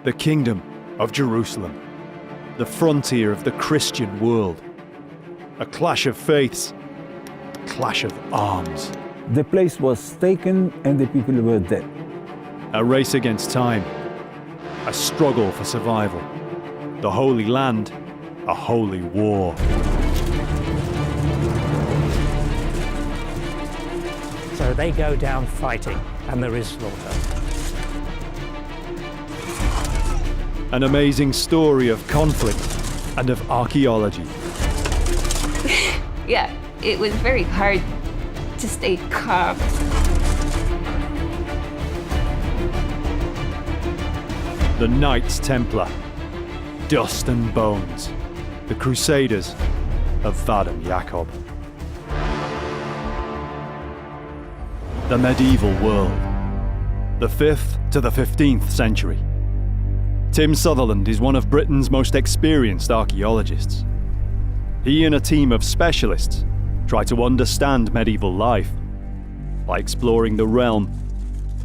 The Kingdom of Jerusalem, the frontier of the Christian world. A clash of faiths, a clash of arms. The place was taken and the people were dead. A race against time, a struggle for survival. The Holy Land, a holy war. So they go down fighting, and there is slaughter. An amazing story of conflict and of archaeology. Yeah, it was very hard to stay calm. The Knights Templar, dust and bones. The Crusaders of Vadam Yakov. The medieval world, the 5th to the 15th century. Tim Sutherland is one of Britain's most experienced archaeologists. He and a team of specialists try to understand medieval life by exploring the realm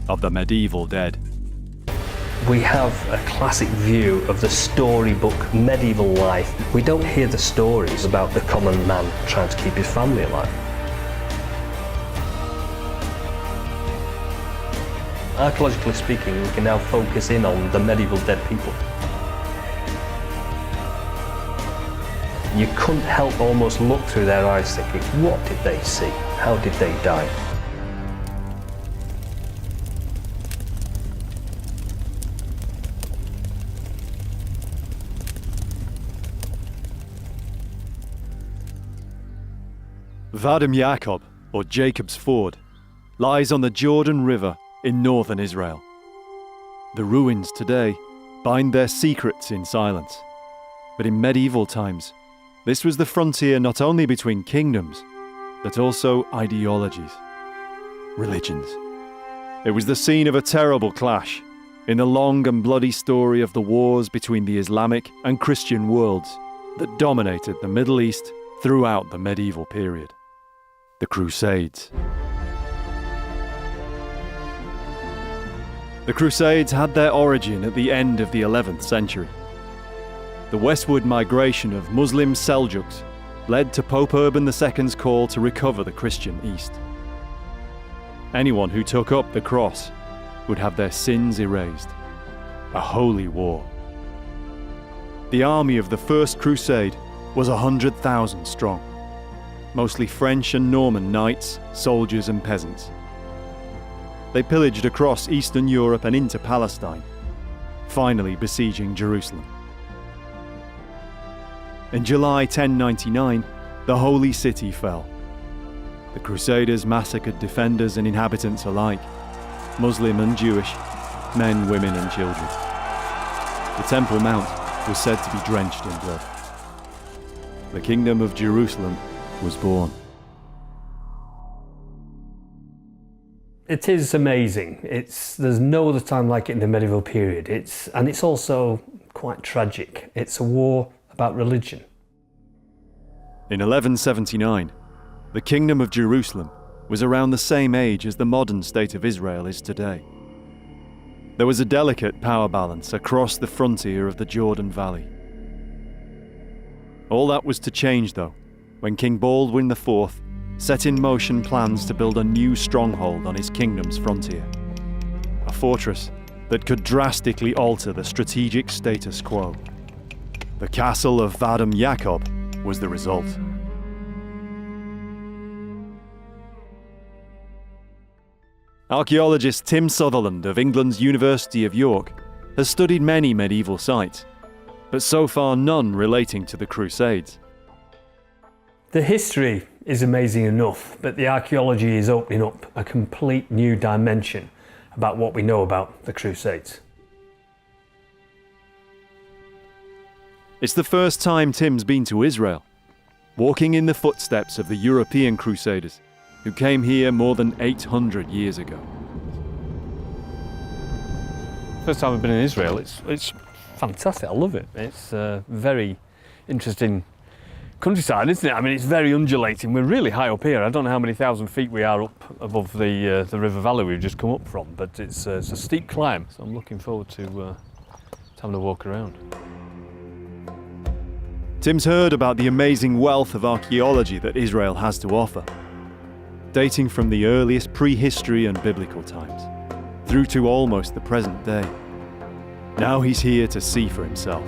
of the medieval dead. We have a classic view of the storybook medieval life. We don't hear the stories about the common man trying to keep his family alive. Archaeologically speaking, we can now focus in on the medieval dead people. You couldn't help almost look through their eyes thinking, what did they see? How did they die? Vadam Yakov, or Jacob's Ford, lies on the Jordan River in northern Israel. The ruins today bind their secrets in silence. But in medieval times, this was the frontier not only between kingdoms, but also ideologies, religions. It was the scene of a terrible clash in the long and bloody story of the wars between the Islamic and Christian worlds that dominated the Middle East throughout the medieval period. The Crusades. The Crusades had their origin at the end of the 11th century. The westward migration of Muslim Seljuks led to Pope Urban II's call to recover the Christian East. Anyone who took up the cross would have their sins erased. A holy war. The army of the First Crusade was 100,000 strong, mostly French and Norman knights, soldiers and peasants. They pillaged across Eastern Europe and into Palestine, finally besieging Jerusalem. In July 1099, the Holy City fell. The Crusaders massacred defenders and inhabitants alike, Muslim and Jewish, men, women and children. The Temple Mount was said to be drenched in blood. The Kingdom of Jerusalem was born. It is amazing. There's no other time like it in the medieval period. It's also quite tragic. It's a war about religion. In 1179, the Kingdom of Jerusalem was around the same age as the modern state of Israel is today. There was a delicate power balance across the frontier of the Jordan Valley. All that was to change, though, when King Baldwin IV set in motion plans to build a new stronghold on his kingdom's frontier. A fortress that could drastically alter the strategic status quo. The castle of Vadam Yakov was the result. Archaeologist Tim Sutherland of England's University of York has studied many medieval sites, but so far none relating to the Crusades. The history is amazing enough, but the archaeology is opening up a complete new dimension about what we know about the Crusades. It's the first time Tim's been to Israel, walking in the footsteps of the European Crusaders, who came here more than 800 years ago. First time I've been in Israel, it's fantastic, I love it. It's a very interesting countryside, isn't it? I mean, it's very undulating. We're really high up here. I don't know how many thousand feet we are up above the river valley we've just come up from, but it's a steep climb, so I'm looking forward to having a walk around. Tim's heard about the amazing wealth of archaeology that Israel has to offer, dating from the earliest prehistory and biblical times, through to almost the present day. Now he's here to see for himself.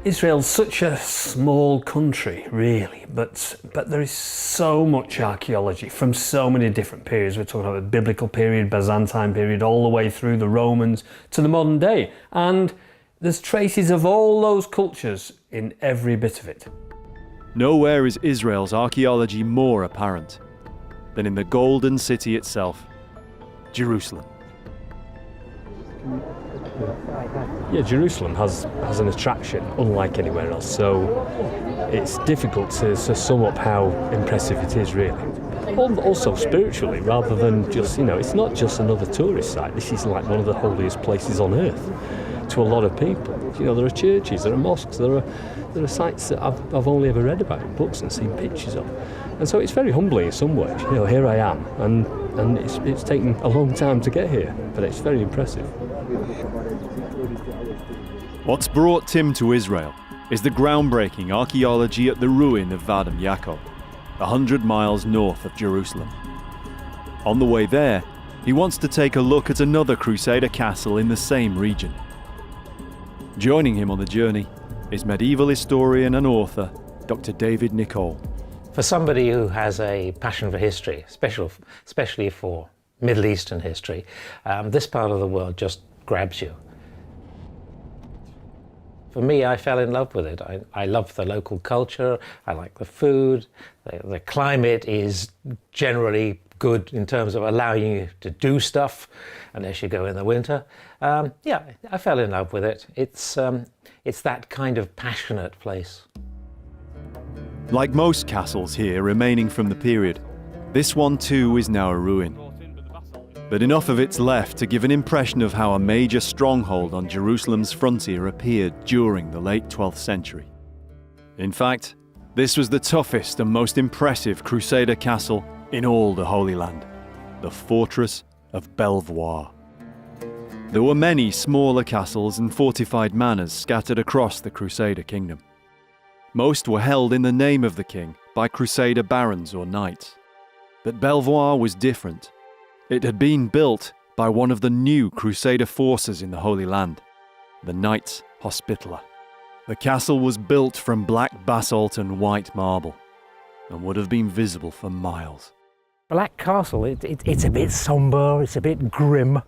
Israel's such a small country, really, but there is so much archaeology from so many different periods. We're talking about the biblical period, Byzantine period, all the way through the Romans to the modern day. And there's traces of all those cultures in every bit of it. Nowhere is Israel's archaeology more apparent than in the golden city itself, Jerusalem. Yeah, Jerusalem has an attraction unlike anywhere else, so it's difficult to sum up how impressive it is, really. Also spiritually, rather than just, it's not just another tourist site. This is like one of the holiest places on earth to a lot of people. There are churches, there are mosques, there are sites that I've only ever read about in books and seen pictures of. And so it's very humbling in some ways. Here I am, and it's taken a long time to get here, but it's very impressive. What's brought Tim to Israel is the groundbreaking archaeology at the ruin of Vadam Yakov, 100 miles north of Jerusalem. On the way there, he wants to take a look at another Crusader castle in the same region. Joining him on the journey is medieval historian and author Dr. David Nicol. For somebody who has a passion for history, especially for Middle Eastern history, this part of the world just grabs you. For me, I fell in love with it. I love the local culture, I like the food, the climate is generally good in terms of allowing you to do stuff, unless you go in the winter. Yeah, I fell in love with it. It's that kind of passionate place. Like most castles here remaining from the period, this one too is now a ruin. But enough of it's left to give an impression of how a major stronghold on Jerusalem's frontier appeared during the late 12th century. In fact, this was the toughest and most impressive Crusader castle in all the Holy Land, the fortress of Belvoir. There were many smaller castles and fortified manors scattered across the Crusader kingdom. Most were held in the name of the king by Crusader barons or knights. But Belvoir was different. It had been built by one of the new Crusader forces in the Holy Land, the Knights Hospitaller. The castle was built from black basalt and white marble, and would have been visible for miles. Black Castle, it's a bit sombre, it's a bit grim,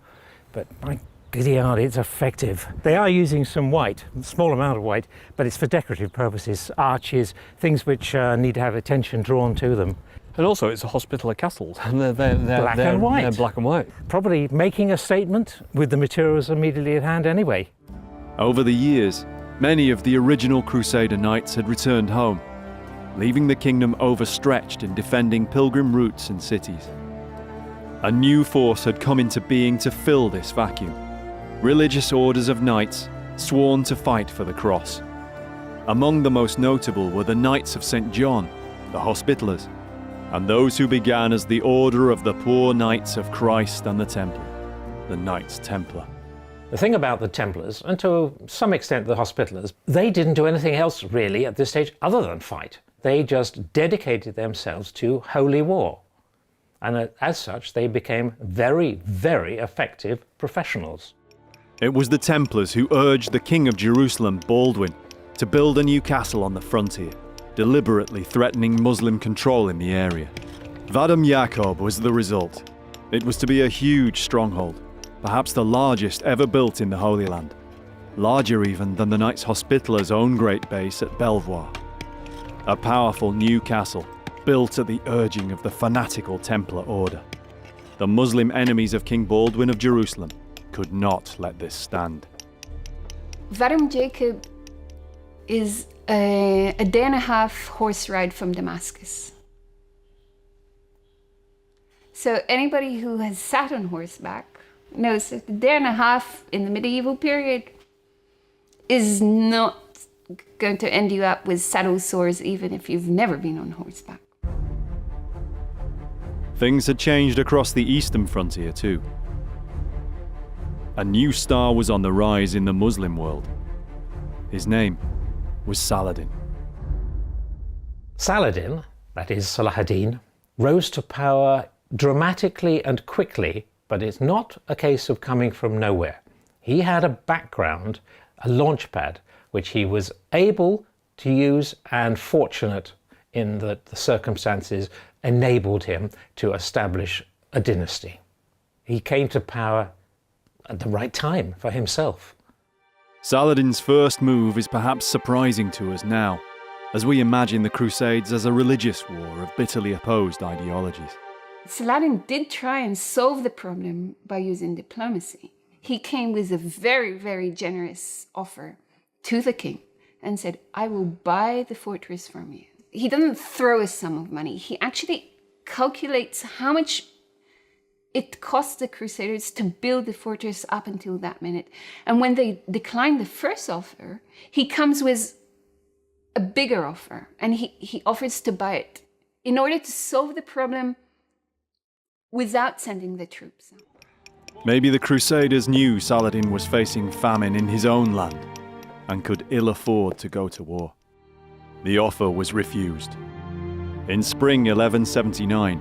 but my giddy aunt, it's effective. They are using some white, a small amount of white, but it's for decorative purposes, arches, things which need to have attention drawn to them. And also, it's a Hospitaller castle, and they're black and white. They're black and white. Probably making a statement with the materials immediately at hand anyway. Over the years, many of the original Crusader knights had returned home, leaving the kingdom overstretched in defending pilgrim routes and cities. A new force had come into being to fill this vacuum. Religious orders of knights sworn to fight for the cross. Among the most notable were the Knights of St. John, the Hospitallers, and those who began as the Order of the Poor Knights of Christ and the Temple, the Knights Templar. The thing about the Templars, and to some extent the Hospitallers, they didn't do anything else really at this stage other than fight. They just dedicated themselves to holy war. And as such, they became very, very effective professionals. It was the Templars who urged the King of Jerusalem, Baldwin, to build a new castle on the frontier, deliberately threatening Muslim control in the area. Vadam Yakov was the result. It was to be a huge stronghold, perhaps the largest ever built in the Holy Land, larger even than the Knights Hospitallers' own great base at Belvoir. A powerful new castle, built at the urging of the fanatical Templar order. The Muslim enemies of King Baldwin of Jerusalem could not let this stand. Vadam Yakov is a day and a half horse ride from Damascus. So anybody who has sat on horseback knows that a day and a half in the medieval period is not going to end you up with saddle sores even if you've never been on horseback. Things had changed across the eastern frontier too. A new star was on the rise in the Muslim world. His name was Saladin. Saladin, that is Saladin, rose to power dramatically and quickly, but it's not a case of coming from nowhere. He had a background, a launchpad, which he was able to use, and fortunate in that the circumstances enabled him to establish a dynasty. He came to power at the right time for himself. Saladin's first move is perhaps surprising to us now, as we imagine the Crusades as a religious war of bitterly opposed ideologies. Saladin did try and solve the problem by using diplomacy. He came with a very, very generous offer to the king and said, I will buy the fortress from you. He doesn't throw a sum of money. He actually calculates how much it cost the Crusaders to build the fortress up until that minute. And when they declined the first offer, he comes with a bigger offer, and he offers to buy it in order to solve the problem without sending the troops. Maybe the Crusaders knew Saladin was facing famine in his own land and could ill afford to go to war. The offer was refused. In spring 1179,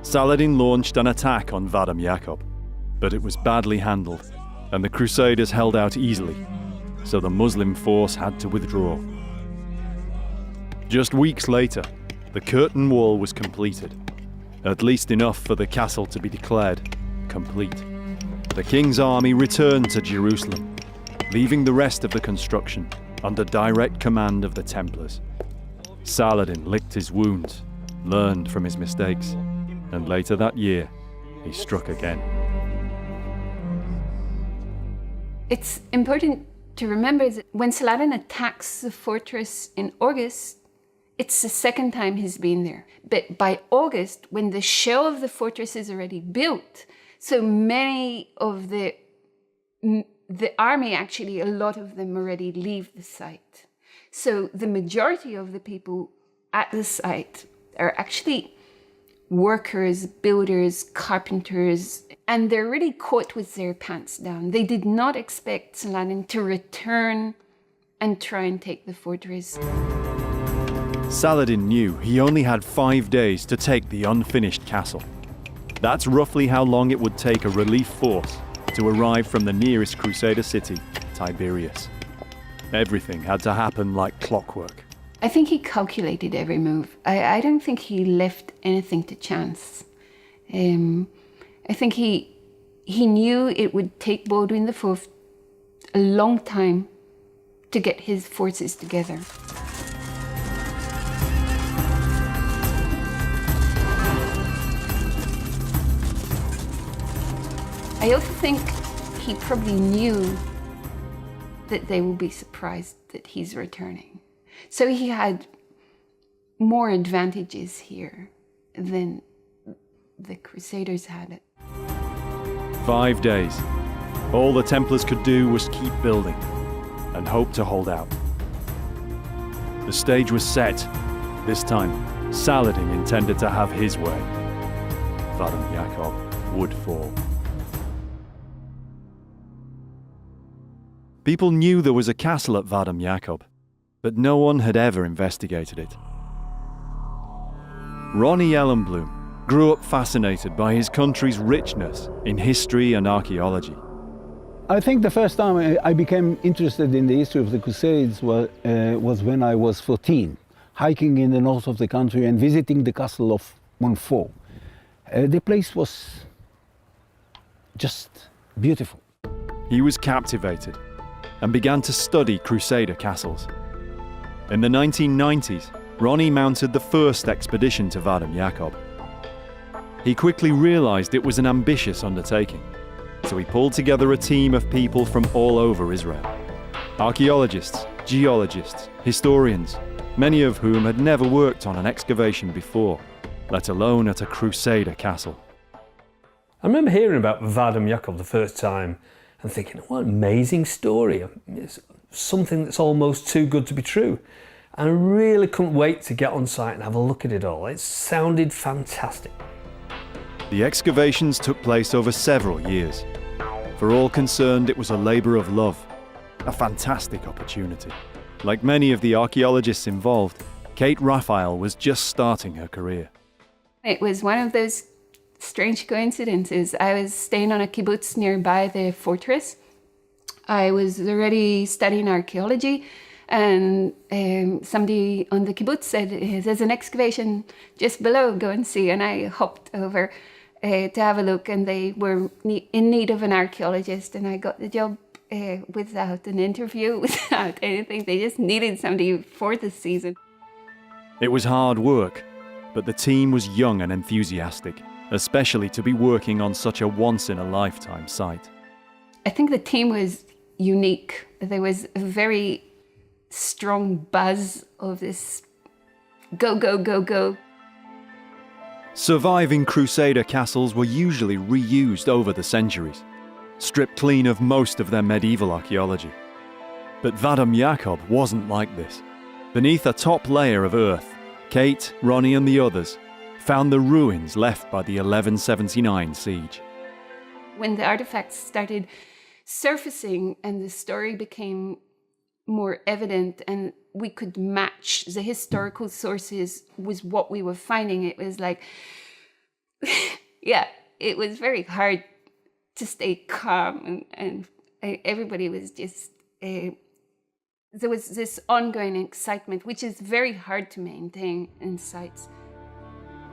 Saladin launched an attack on Vadam Yakov, but it was badly handled, and the Crusaders held out easily, so the Muslim force had to withdraw. Just weeks later, the curtain wall was completed, at least enough for the castle to be declared complete. The king's army returned to Jerusalem, leaving the rest of the construction under direct command of the Templars. Saladin licked his wounds, learned from his mistakes, and later that year, he struck again. It's important to remember that when Saladin attacks the fortress in August, it's the second time he's been there. But by August, when the shell of the fortress is already built, so many of the army, actually, a lot of them already leave the site. So the majority of the people at the site are actually workers, builders, carpenters, and they're really caught with their pants down. They did not expect Saladin to return and try and take the fortress. Saladin knew he only had 5 days to take the unfinished castle. That's roughly how long it would take a relief force to arrive from the nearest Crusader city, Tiberias. Everything had to happen like clockwork. I think he calculated every move. I don't think he left anything to chance. I think he knew it would take Baldwin IV a long time to get his forces together. I also think he probably knew that they will be surprised that he's returning. So he had more advantages here than the Crusaders had it. 5 days. All the Templars could do was keep building and hope to hold out. The stage was set. This time, Saladin intended to have his way. Vadam Yakov would fall. People knew there was a castle at Vadam Yakov, but no one had ever investigated it. Ronnie Ellenblum grew up fascinated by his country's richness in history and archaeology. I think the first time I became interested in the history of the Crusades was when I was 14, hiking in the north of the country and visiting the castle of Montfort. The place was just beautiful. He was captivated and began to study Crusader castles. In the 1990s, Ronnie mounted the first expedition to Vadam Yakov. He quickly realized it was an ambitious undertaking, so he pulled together a team of people from all over Israel. Archaeologists, geologists, historians, many of whom had never worked on an excavation before, let alone at a Crusader castle. I remember hearing about Vadam Yakov the first time and thinking, what an amazing story. It's something that's almost too good to be true. And I really couldn't wait to get on site and have a look at it all. It sounded fantastic. The excavations took place over several years. For all concerned, it was a labour of love, a fantastic opportunity. Like many of the archaeologists involved, Kate Raphael was just starting her career. It was one of those strange coincidences. I was staying on a kibbutz nearby the fortress. I was already studying archaeology, and somebody on the kibbutz said, there's an excavation just below, go and see. And I hopped over to have a look, and they were in need of an archaeologist, and I got the job without an interview, without anything. They just needed somebody for the season. It was hard work, but the team was young and enthusiastic, especially to be working on such a once-in-a-lifetime site. I think the team was unique. There was a very strong buzz of this go, go, go, go. Surviving Crusader castles were usually reused over the centuries, stripped clean of most of their medieval archaeology. But Vadam Yakov wasn't like this. Beneath a top layer of earth, Kate, Ronnie and the others found the ruins left by the 1179 siege. When the artifacts started surfacing and the story became more evident and we could match the historical sources with what we were finding, it was like, yeah, it was very hard to stay calm, and everybody was just, there was this ongoing excitement, which is very hard to maintain in sites.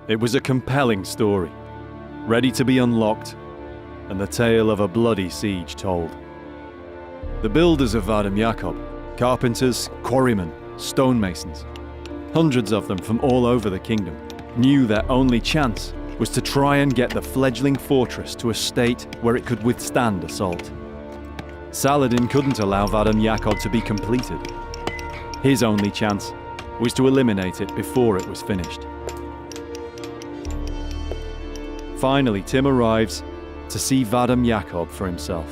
It was a compelling story, ready to be unlocked, and the tale of a bloody siege told. The builders of Vadam Yakov, carpenters, quarrymen, stonemasons, hundreds of them from all over the kingdom, knew their only chance was to try and get the fledgling fortress to a state where it could withstand assault. Saladin couldn't allow Vadam Yakov to be completed. His only chance was to eliminate it before it was finished. Finally, Tim arrives to see Vadam Yakov for himself.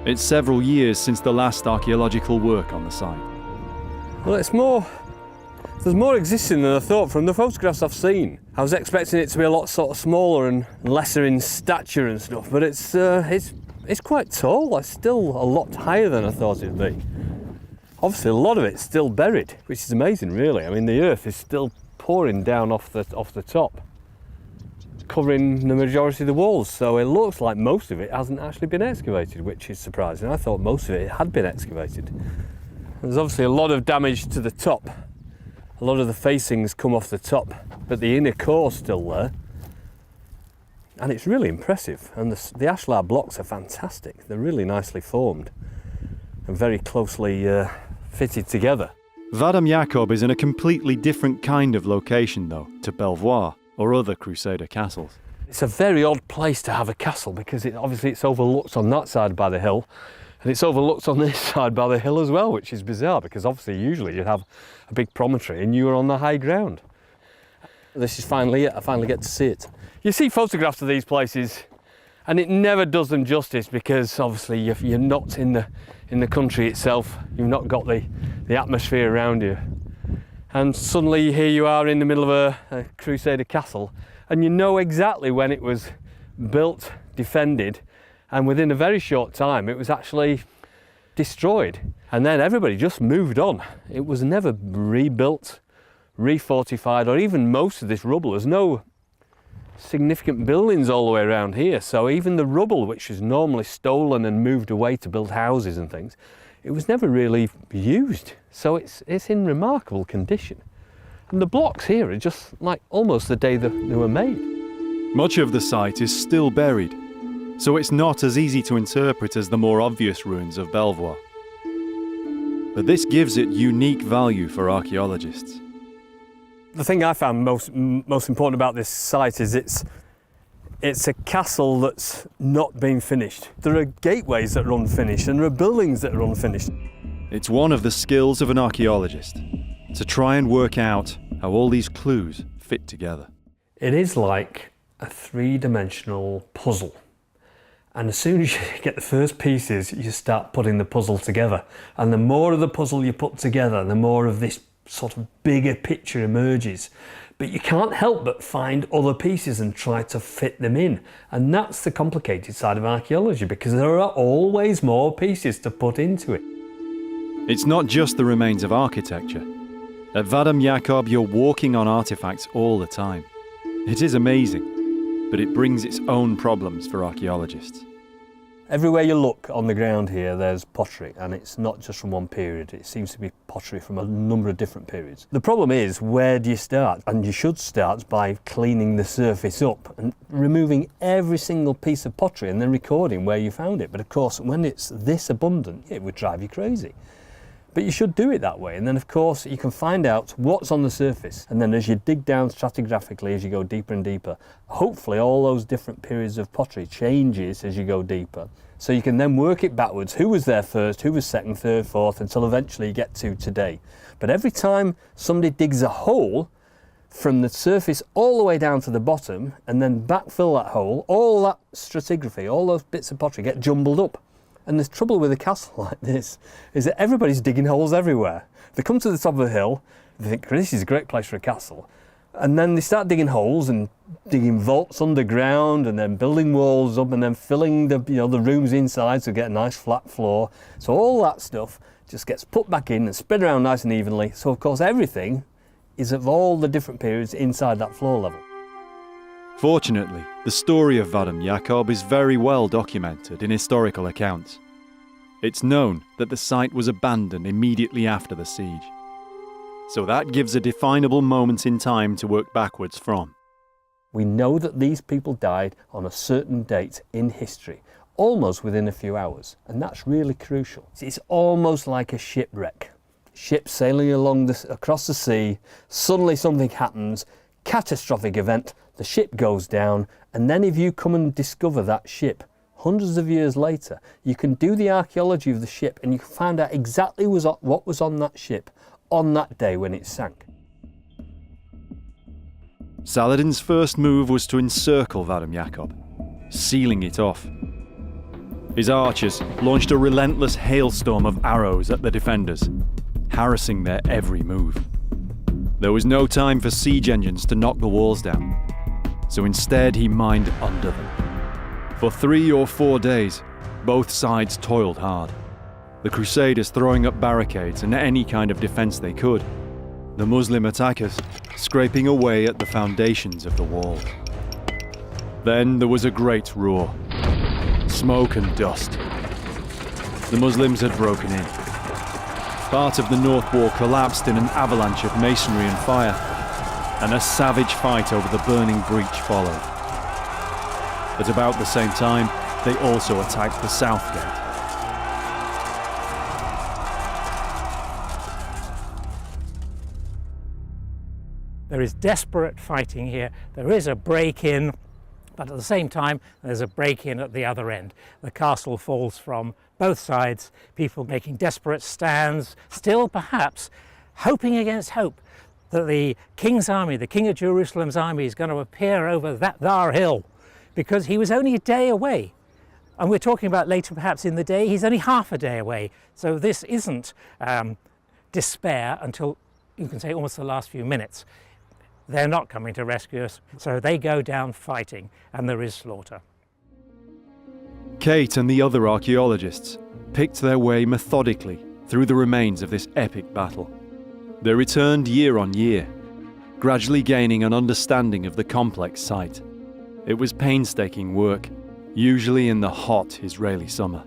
It's several years since the last archaeological work on the site. Well, there's more existing than I thought from the photographs I've seen. I was expecting it to be a lot sort of smaller and lesser in stature and stuff, but it's quite tall. It's still a lot higher than I thought it'd be. Obviously, a lot of it's still buried, which is amazing, really. I mean, the earth is still pouring down off the top, covering the majority of the walls. So it looks like most of it hasn't actually been excavated, which is surprising. I thought most of it had been excavated. There's obviously a lot of damage to the top. A lot of the facings come off the top, but the inner core's still there. And it's really impressive. And the ashlar blocks are fantastic. They're really nicely formed and very closely fitted together. Vadam Yakov is in a completely different kind of location, though, to Belvoir or other Crusader castles. It's a very odd place to have a castle because obviously it's overlooked on that side by the hill, and it's overlooked on this side by the hill as well, which is bizarre because obviously usually you'd have a big promontory and you were on the high ground. This is finally it. I finally get to see it. You see photographs of these places and it never does them justice because obviously you're not in the country itself. You've not got the atmosphere around you. And suddenly here you are in the middle of a Crusader castle and you know exactly when it was built, defended, and within a very short time it was actually destroyed. And then everybody just moved on. It was never rebuilt, refortified, or even most of this rubble. There's no significant buildings all the way around here, so even the rubble, which is normally stolen and moved away to build houses and things, it was never really used. So it's in remarkable condition. And the blocks here are just like almost the day that they were made. Much of the site is still buried, so it's not as easy to interpret as the more obvious ruins of Belvoir. But this gives it unique value for archaeologists. The thing I found most important about this site is it's a castle that's not been finished. There are gateways that are unfinished and there are buildings that are unfinished. It's one of the skills of an archaeologist, to try and work out how all these clues fit together. It is like a three-dimensional puzzle. And as soon as you get the first pieces, you start putting the puzzle together. And the more of the puzzle you put together, the more of this sort of bigger picture emerges. But you can't help but find other pieces and try to fit them in. And that's the complicated side of archaeology, because there are always more pieces to put into it. It's not just the remains of architecture. At Vadam Yakov, you're walking on artifacts all the time. It is amazing, but it brings its own problems for archaeologists. Everywhere you look on the ground here, there's pottery, and it's not just from one period. It seems to be pottery from a number of different periods. The problem is, where do you start? And you should start by cleaning the surface up and removing every single piece of pottery and then recording where you found it. But of course, when it's this abundant, it would drive you crazy. But you should do it that way, and then of course you can find out what's on the surface, and then as you dig down stratigraphically as you go deeper and deeper, hopefully all those different periods of pottery changes as you go deeper. So you can then work it backwards, who was there first, who was second, third, fourth, until eventually you get to today. But every time somebody digs a hole from the surface all the way down to the bottom and then backfill that hole, all that stratigraphy, all those bits of pottery get jumbled up. And the trouble with a castle like this is that everybody's digging holes everywhere. They come to the top of a hill, they think, this is a great place for a castle. And then they start digging holes and digging vaults underground and then building walls up and then filling the rooms inside to get a nice flat floor. So all that stuff just gets put back in and spread around nice and evenly. So of course everything is of all the different periods inside that floor level. Fortunately, the story of Vadam Yakov is very well documented in historical accounts. It's known that the site was abandoned immediately after the siege. So that gives a definable moment in time to work backwards from. We know that these people died on a certain date in history, almost within a few hours, and that's really crucial. It's almost like a shipwreck. Ship sailing across the sea, suddenly something happens, catastrophic event, the ship goes down, and then if you come and discover that ship hundreds of years later, you can do the archaeology of the ship and you can find out exactly what was on that ship on that day when it sank. Saladin's first move was to encircle Vadam Yakov, sealing it off. His archers launched a relentless hailstorm of arrows at the defenders, harassing their every move. There was no time for siege engines to knock the walls down, so instead he mined under them. For 3 or 4 days, both sides toiled hard, the Crusaders throwing up barricades and any kind of defence they could, the Muslim attackers scraping away at the foundations of the walls. Then there was a great roar, smoke and dust. The Muslims had broken in. Part of the north wall collapsed in an avalanche of masonry and fire, and a savage fight over the burning breach followed. At about the same time, they also attacked the south gate. There is desperate fighting here. There is a break-in, but at the same time, there's a break-in at the other end. The castle falls from both sides, people making desperate stands, still perhaps hoping against hope that the king's army, the king of Jerusalem's army, is going to appear over that Thar hill, because he was only a day away. And we're talking about later perhaps in the day, he's only half a day away. So this isn't despair until, you can say, almost the last few minutes. They're not coming to rescue us, so they go down fighting, and there is slaughter. Kate and the other archaeologists picked their way methodically through the remains of this epic battle. They returned year on year, gradually gaining an understanding of the complex site. It was painstaking work, usually in the hot Israeli summer.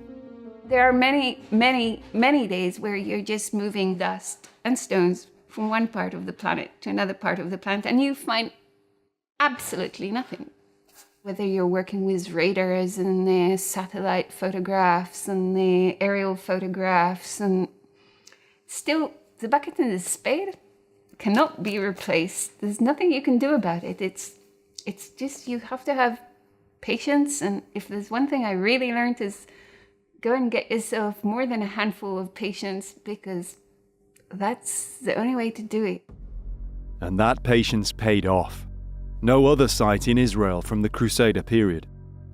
There are many days where you're just moving dust and stones from one part of the planet to another part of the planet, and you find absolutely nothing. Whether you're working with radars and the satellite photographs and the aerial photographs, and still the bucket and the spade cannot be replaced. There's nothing you can do about it. It's just, you have to have patience, and if there's one thing I really learned is go and get yourself more than a handful of patience, because that's the only way to do it. And that patience paid off. No other site in Israel from the Crusader period,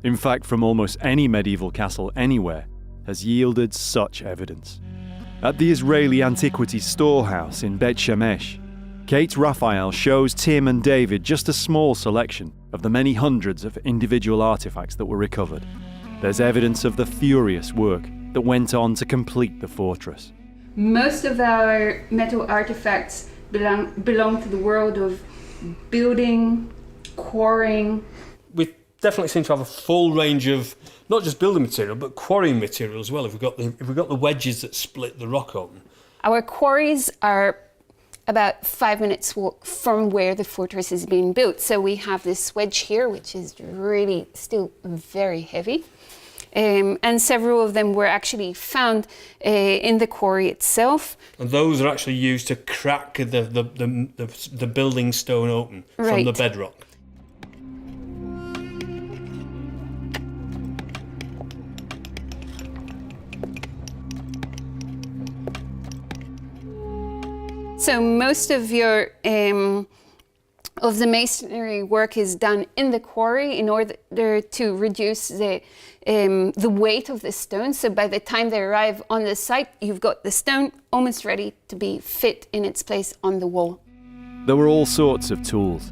in fact from almost any medieval castle anywhere, has yielded such evidence. At the Israeli Antiquities Storehouse in Bet Shemesh, Kate Raphael shows Tim and David just a small selection of the many hundreds of individual artifacts that were recovered. There's evidence of the furious work that went on to complete the fortress. Most of our metal artifacts belong to the world of building, quarrying. We definitely seem to have a full range of not just building material, but quarrying material as well. If we've got the wedges that split the rock open. Our quarries are about 5 minutes walk from where the fortress is being built. So we have this wedge here, which is really still very heavy. And several of them were actually found in the quarry itself. And those are actually used to crack the building stone open from the bedrock. So most of your of the masonry work is done in the quarry in order to reduce the weight of the stone. So by the time they arrive on the site, you've got the stone almost ready to be fit in its place on the wall. There were all sorts of tools,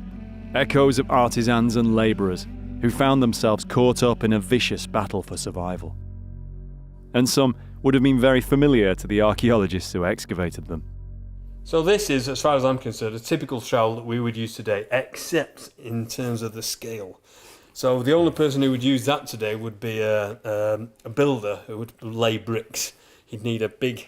echoes of artisans and labourers who found themselves caught up in a vicious battle for survival. And some would have been very familiar to the archaeologists who excavated them. So this is, as far as I'm concerned, a typical trowel that we would use today, except in terms of the scale. So the only person who would use that today would be a builder who would lay bricks. He'd need a big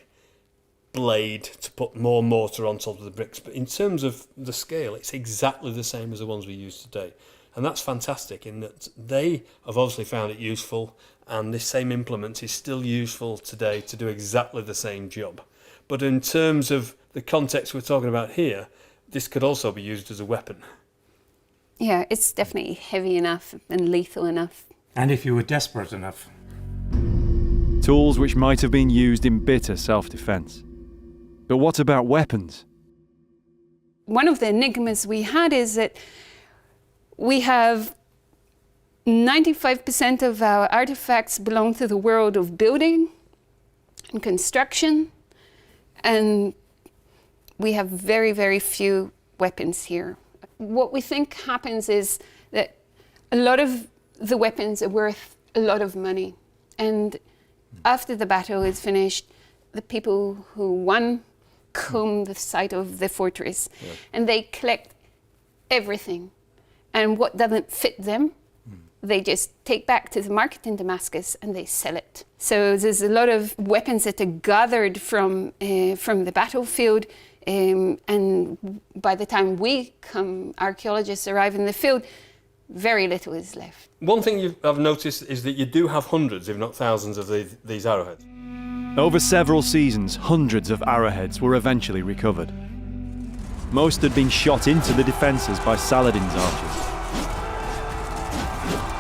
blade to put more mortar on top of the bricks. But in terms of the scale, it's exactly the same as the ones we use today. And that's fantastic in that they have obviously found it useful, and this same implement is still useful today to do exactly the same job. But in terms of the context we're talking about here, this could also be used as a weapon. Yeah, it's definitely heavy enough and lethal enough. And if you were desperate enough. Tools which might have been used in bitter self-defense. But what about weapons? One of the enigmas we had is that we have 95% of our artifacts belong to the world of building and construction, and we have very, very few weapons here. What we think happens is that a lot of the weapons are worth a lot of money. And after the battle is finished, the people who won comb the site of the fortress, and they collect everything. And what doesn't fit them, they just take back to the market in Damascus and they sell it. So there's a lot of weapons that are gathered from the battlefield, and by the time archaeologists arrive in the field, very little is left. One thing I've noticed is that you do have hundreds, if not thousands, of these arrowheads. Over several seasons, hundreds of arrowheads were eventually recovered. Most had been shot into the defences by Saladin's archers.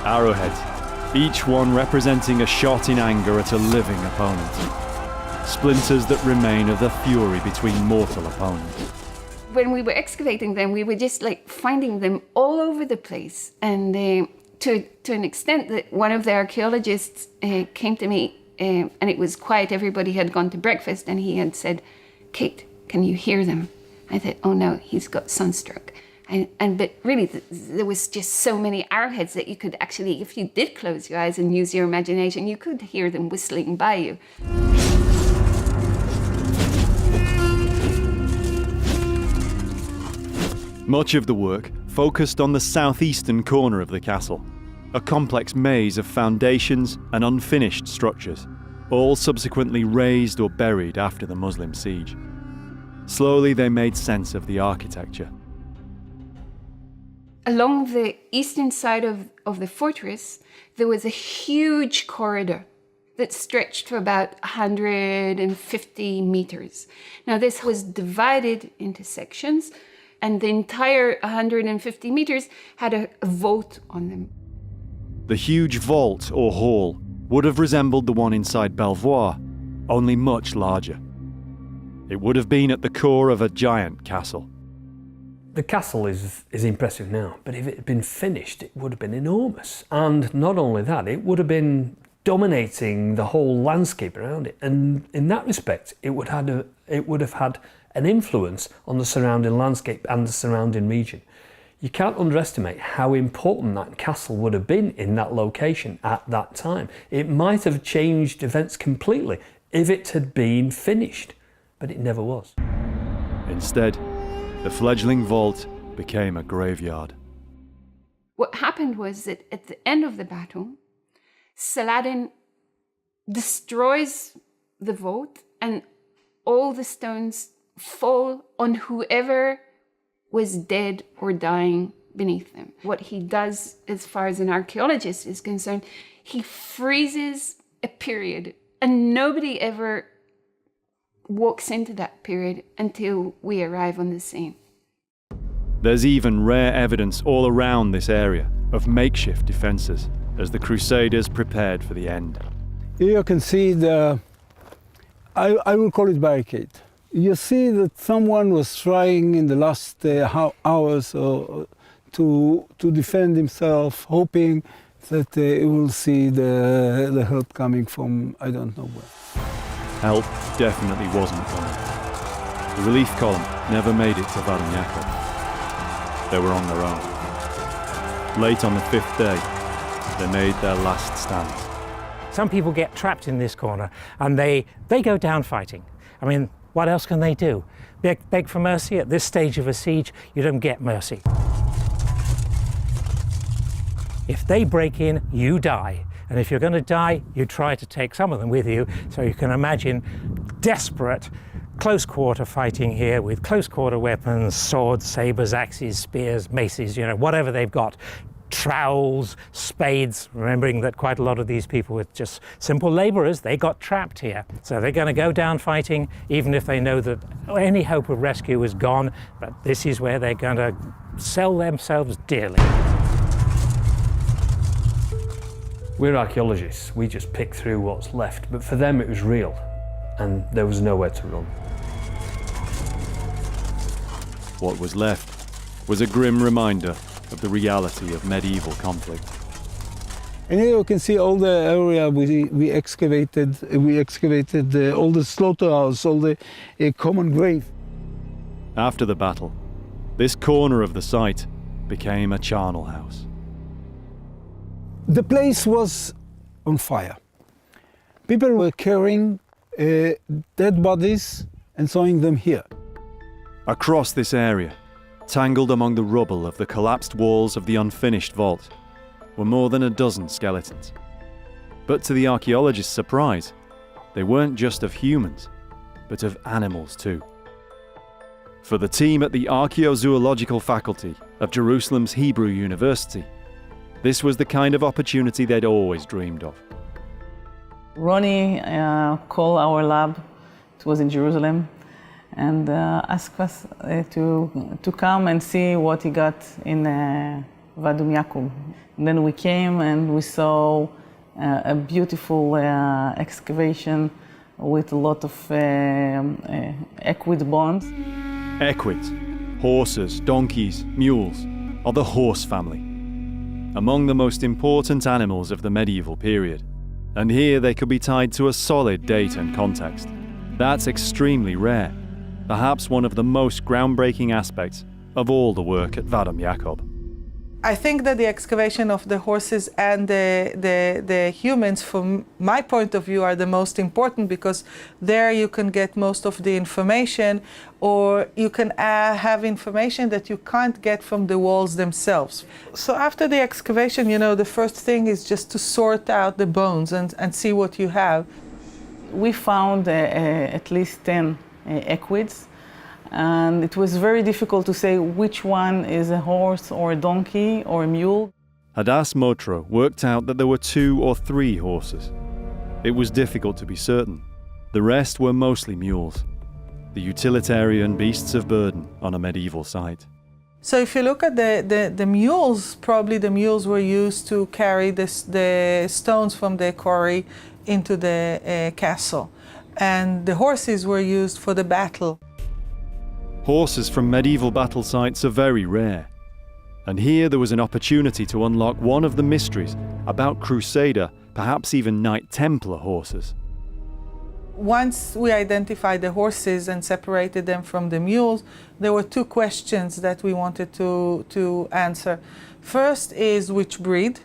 Arrowheads, each one representing a shot in anger at a living opponent. Splinters that remain of the fury between mortal opponents. When we were excavating them, we were just finding them all over the place. And to an extent that one of the archaeologists came to me, and it was quiet, everybody had gone to breakfast, and he had said, "Kate, can you hear them?" I thought, oh no, he's got sunstroke. But really, there was just so many arrowheads that you could actually, if you did close your eyes and use your imagination, you could hear them whistling by you. Much of the work focused on the southeastern corner of the castle, a complex maze of foundations and unfinished structures, all subsequently razed or buried after the Muslim siege. Slowly they made sense of the architecture. Along the eastern side of the fortress, there was a huge corridor that stretched for about 150 meters. Now this was divided into sections, and the entire 150 meters had a vault on them. The huge vault or hall would have resembled the one inside Belvoir, only much larger. It would have been at the core of a giant castle. The castle is impressive now, but if it had been finished, it would have been enormous. And not only that, it would have been dominating the whole landscape around it. And in that respect, it would have had an influence on the surrounding landscape and the surrounding region. You can't underestimate how important that castle would have been in that location at that time. It might have changed events completely if it had been finished, but it never was. Instead, the fledgling vault became a graveyard. What happened was that at the end of the battle, Saladin destroys the vault and all the stones fall on whoever was dead or dying beneath them. What he does, as far as an archaeologist is concerned, he freezes a period, and nobody ever walks into that period until we arrive on the scene. There's even rare evidence all around this area of makeshift defences as the Crusaders prepared for the end. Here you can see I will call it barricade. You see that someone was trying in the last hours to defend himself, hoping that he will see the help coming from I don't know where. Help definitely wasn't coming. The relief column never made it to Vadam Yakov. They were on their own. Late on the 5th day, they made their last stand. Some people get trapped in this corner and they go down fighting. I mean, what else can they do? Beg for mercy? At this stage of a siege, you don't get mercy. If they break in, you die. And if you're going to die, you try to take some of them with you. So you can imagine desperate close quarter fighting here with close quarter weapons, swords, sabers, axes, spears, maces, whatever they've got. Trowels, spades, remembering that quite a lot of these people were just simple labourers, they got trapped here. So they're going to go down fighting, even if they know that any hope of rescue is gone, but this is where they're going to sell themselves dearly. We're archaeologists, we just pick through what's left, but for them it was real, and there was nowhere to run. What was left was a grim reminder of the reality of medieval conflict. And here you can see all the area we excavated. We excavated all the slaughterhouse, all the common grave. After the battle, this corner of the site became a charnel house. The place was on fire. People were carrying dead bodies and throwing them here. Across this area, tangled among the rubble of the collapsed walls of the unfinished vault, were more than a dozen skeletons. But to the archaeologists' surprise, they weren't just of humans, but of animals too. For the team at the archaeozoological faculty of Jerusalem's Hebrew University, this was the kind of opportunity they'd always dreamed of. Ronnie called our lab, it was in Jerusalem, and asked us to come and see what he got in Vadam Yakov. And then we came and we saw a beautiful excavation with a lot of equid bones. Equids, horses, donkeys, mules, are the horse family, among the most important animals of the medieval period. And here they could be tied to a solid date and context. That's extremely rare, perhaps one of the most groundbreaking aspects of all the work at Vadam Yakov. I think that the excavation of the horses and the humans, from my point of view, are the most important, because there you can get most of the information, or you can have information that you can't get from the walls themselves. So after the excavation, the first thing is just to sort out the bones and see what you have. We found at least 10 equids. And it was very difficult to say which one is a horse or a donkey or a mule. Hadass Motro worked out that there were 2 or 3 horses. It was difficult to be certain. The rest were mostly mules, the utilitarian beasts of burden on a medieval site. So if you look at the mules, probably the mules were used to carry the stones from the quarry into the castle. And the horses were used for the battle. Horses from medieval battle sites are very rare. And here there was an opportunity to unlock one of the mysteries about Crusader, perhaps even Knight Templar horses. Once we identified the horses and separated them from the mules, there were two questions that we wanted to answer. First is which breed,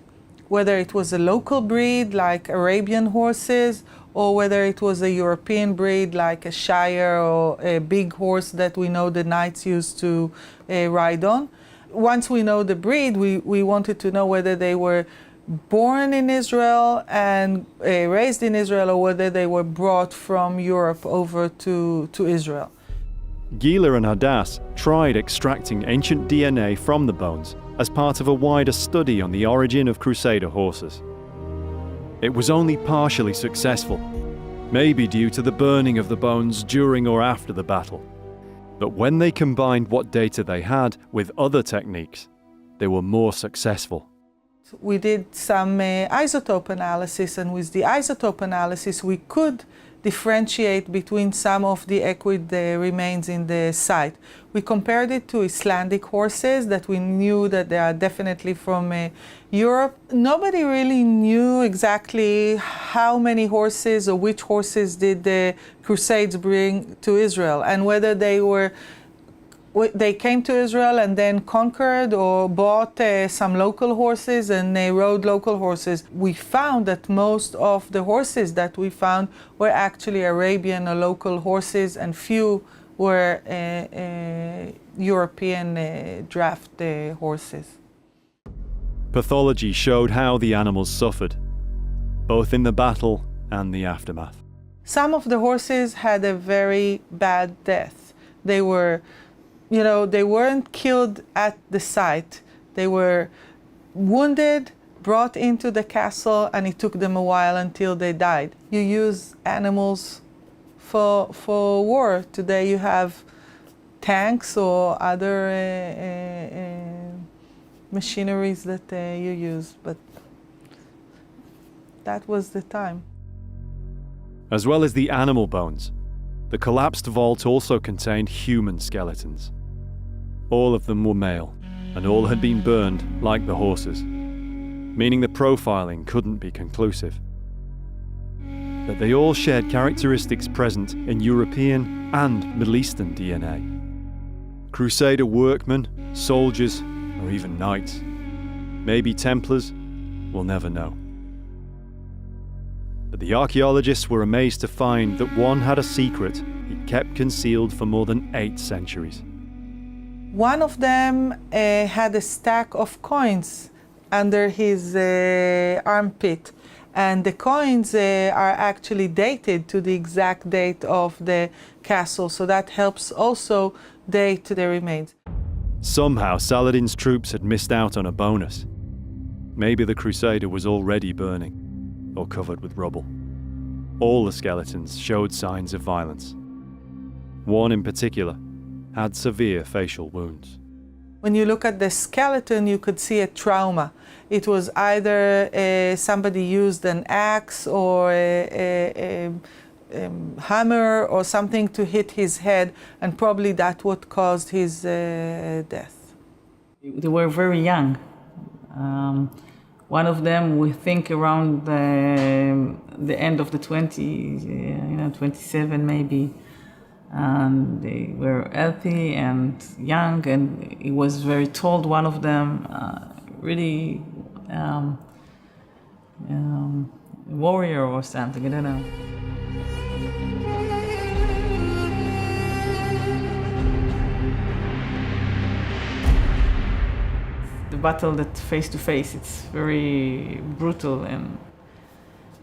whether it was a local breed like Arabian horses, or whether it was a European breed like a Shire or a big horse that we know the knights used to ride on. Once we know the breed, we wanted to know whether they were born in Israel and raised in Israel, or whether they were brought from Europe over to Israel. Gila and Hadass tried extracting ancient DNA from the bones as part of a wider study on the origin of Crusader horses. It was only partially successful, maybe due to the burning of the bones during or after the battle. But when they combined what data they had with other techniques, they were more successful. We did some isotope analysis, and with the isotope analysis we could differentiate between some of the equid remains in the site. We compared it to Icelandic horses that we knew that they are definitely from Europe. Nobody really knew exactly how many horses or which horses did the Crusades bring to Israel, and whether they came to Israel and then conquered or bought some local horses and they rode local horses. We found that most of the horses that we found were actually Arabian or local horses, and few were European draft horses. Pathology showed how the animals suffered, both in the battle and the aftermath. Some of the horses had a very bad death. They were, they weren't killed at the site. They were wounded, brought into the castle, and it took them a while until they died. You use animals for war. Today you have tanks or other machineries that you use, but that was the time. As well as the animal bones, the collapsed vault also contained human skeletons. All of them were male, and all had been burned like the horses, meaning the profiling couldn't be conclusive. But they all shared characteristics present in European and Middle Eastern DNA. Crusader workmen, soldiers, or even knights. Maybe Templars, we'll never know. But the archaeologists were amazed to find that one had a secret he'd kept concealed for more than 8 centuries. One of them had a stack of coins under his armpit, and the coins are actually dated to the exact date of the castle, so that helps also date the remains. Somehow Saladin's troops had missed out on a bonus. Maybe the Crusader was already burning, or covered with rubble. All the skeletons showed signs of violence. One in particular had severe facial wounds. When you look at the skeleton, you could see a trauma. It was either somebody used an axe or a hammer or something to hit his head, and probably that's what caused his death. They were very young. One of them, we think around the end of the 20s, 27 maybe. And they were healthy and young, and he was very tall, one of them, really warrior or something, I don't know. The battle that face to face, it's very brutal, and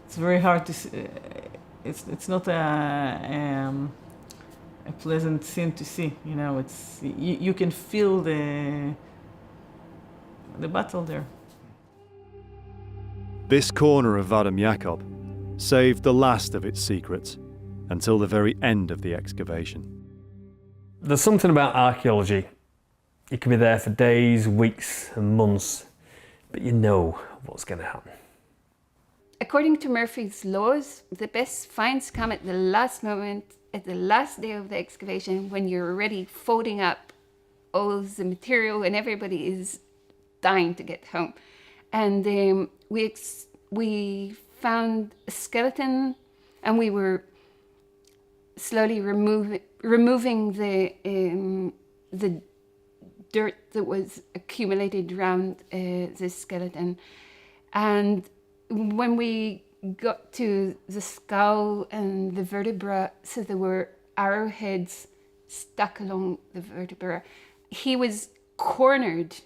it's very hard to see. It's not a pleasant scene to see, it's you can feel the battle there. This corner of Vadam Yakov saved the last of its secrets until the very end of the excavation. There's something about archaeology. You can be there for days, weeks and months, but you know what's going to happen. according to Murphy's laws, the best finds come at the last moment, at the last day of the excavation, when you're already folding up all the material and everybody is dying to get home. And we found a skeleton, and we were slowly removing the dirt that was accumulated around the skeleton. And when we got to the skull and the vertebra, so there were arrowheads stuck along the vertebra, he was cornered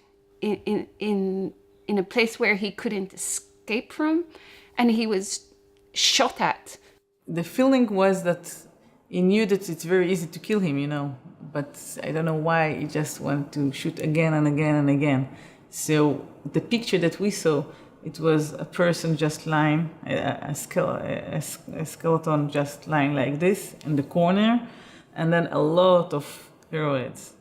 in a place where he couldn't escape from, and he was shot at. The feeling was that he knew that it's very easy to kill him, you know, but I don't know why he just wanted to shoot again and again and again. So the picture that we saw, it was a person just lying, a skeleton just lying like this in the corner, and then a lot of arrowheads.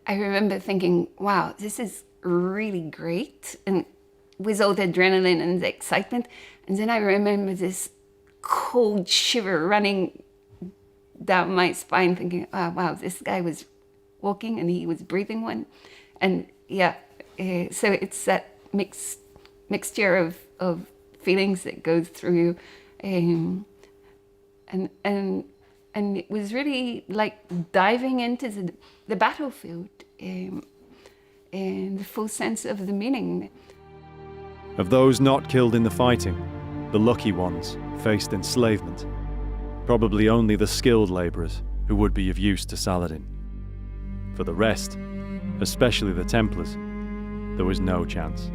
I remember thinking, wow, this is really great, and with all the adrenaline and the excitement. And then I remember this cold shiver running down my spine, thinking, oh, wow, this guy was walking and he was breathing one. And yeah, so it's that mixture of feelings that goes through you. And it was really like diving into the battlefield in the full sense of the meaning. Of those not killed in the fighting, the lucky ones faced enslavement. Probably only the skilled labourers who would be of use to Saladin. For the rest, especially the Templars, there was no chance.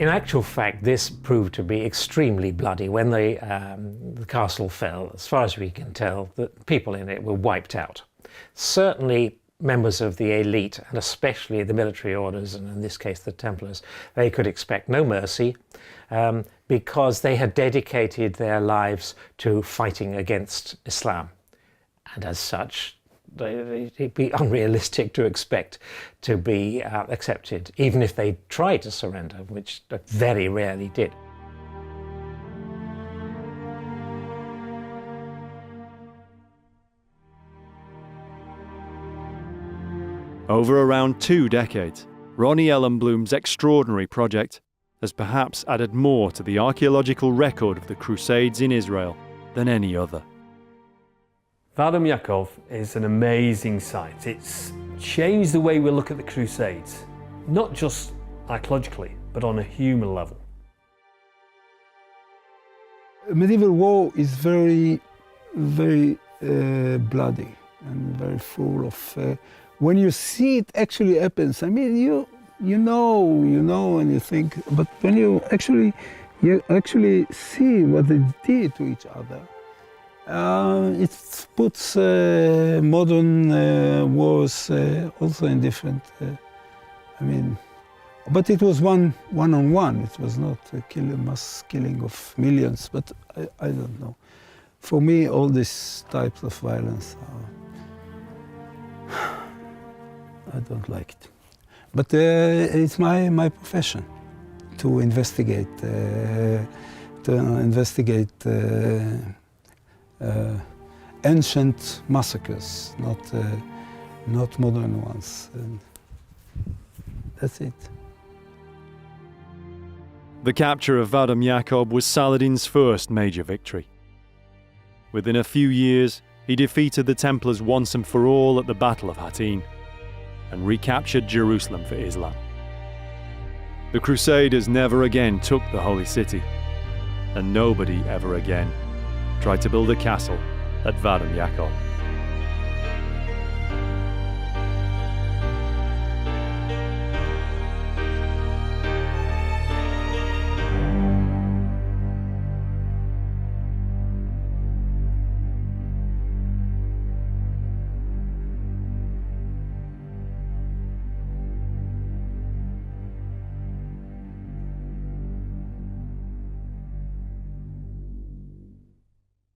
In actual fact, this proved to be extremely bloody. When the castle fell, as far as we can tell, the people in it were wiped out. Certainly members of the elite, and especially the military orders, and in this case the Templars, they could expect no mercy because they had dedicated their lives to fighting against Islam. And as such, it'd be unrealistic to expect to be accepted, even if they tried to surrender, which they very rarely did. Over around 2 decades, Ronnie Ellenblum's extraordinary project has perhaps added more to the archaeological record of the Crusades in Israel than any other. Vadam Yakov is an amazing site. It's changed the way we look at the Crusades, not just archaeologically, but on a human level. Medieval war is very, very bloody and very full of... when you see it actually happens, I mean, you know, and you think, but when you actually see what they did to each other, it puts modern wars also in different, but it was one-on-one. It was not a mass killing of millions, but I don't know. For me, all these types of violence I don't like it. But it's my profession to investigate ancient massacres, not modern ones. And that's it. The capture of Vadam Yakov was Saladin's first major victory. Within a few years, he defeated the Templars once and for all at the Battle of Hattin and recaptured Jerusalem for Islam. The Crusaders never again took the Holy City, and nobody ever again tried to build a castle at Vadam Yakov.